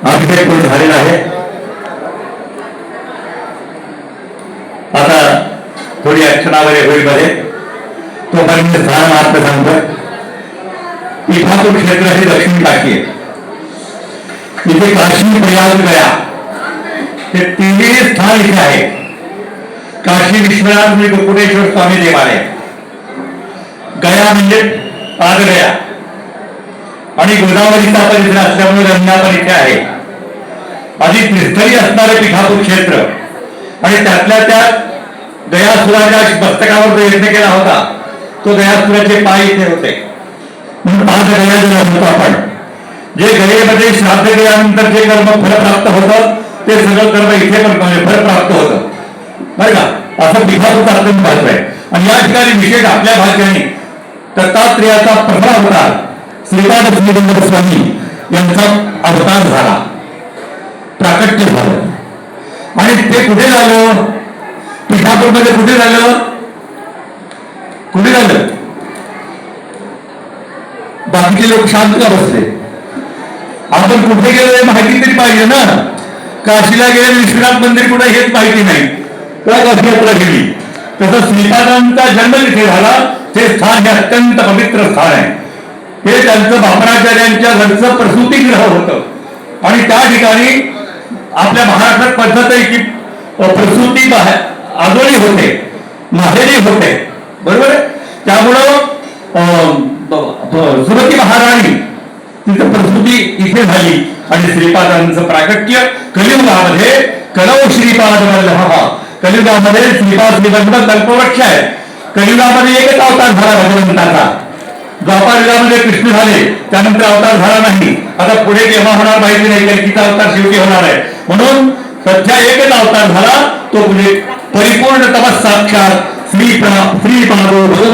अभिषेक पूर्ण झालेला आहे. आता थोडी अक्षणावर होळीमध्ये तोपर्यंत स्थान मात्र सांगतोय. पीठापूर क्षेत्र हे दक्षिण काशी आहे. इथे काशी प्रयाग गया हे तिन्ही स्थान इथे आहे. काशी विश्वनाथ म्हणजे गोकुळेश्वर स्वामी देवालय, गया म्हणजे पादगया आणि गोदावरीचा परिसर असल्यामुळे गंगा पण इथे आहे. अधिक त्रिस्तरी असणारे पीठापूर क्षेत्र आणि त्यातल्या त्यात गयासुराच्या मस्तकावर जो यज्ञ केला होता तो गयासुराचे पाय इथे होते म्हणून पादगया जो म्हणतो आपण. जे गयेमध्ये श्राद्ध केल्यानंतर जे कर्म फल प्राप्त होतं ते सगळं कर्म इथे पण फल प्राप्त होतं बरं का. असं पीठापूरचं अत्यंत महत्व आहे. आणि या ठिकाणी विशेष आपल्या भाग्याने दत्तात्रेयाचा प्रथम अवतार श्रीपाद श्रीगंध स्वामी यांचा अवतार झाला, प्राकट्य झालं. आणि ते कुठे झालं? पीठापूरमध्ये कुठे झालं? कुठे झालं? बाकीचे लोक शांत का बसले? आपण कुठे गेलो माहिती तरी पाहिजे ना. काशीला गेले विश्वनाथ मंदिर कुठे हेच माहिती नाही, काशी यात्रा गेली. तसं श्रीपादांचा जन्म जिथे झाला ते स्थान हे अत्यंत पवित्र स्थान आहे. हे त्यांचं बापराचार्यांच्या घरचं प्रसूतीगृह होतं आणि त्या ठिकाणी आपल्या महाराष्ट्रात पद्धत आहे की प्रसूती आजोळी होते, माहेरी होते, बरोबर आहे. त्यामुळं सुरती महाराणी तिथं प्रसूती इथे झाली आणि श्रीपादांचं प्राकट्य कलियुगामध्ये कलौ श्रीपाद वल्लभ. कलियुगामध्ये श्रीपाद श्रीगंध कल्पवृक्ष आहे. कलियुगामध्ये एकच अवतार झाला भगवंताचा. द्वापार युगामध्ये कृष्ण झाले, त्यानंतर अवतार झाला नाही. आता पुढे केव्हा होणार माहिती नाही, कल्कीचा अवतार शेवटी होणार आहे. म्हणून सध्या एकच अवतार झाला, तो पुढे परिपूर्ण तपस साक्षात श्रीपादो भगवान.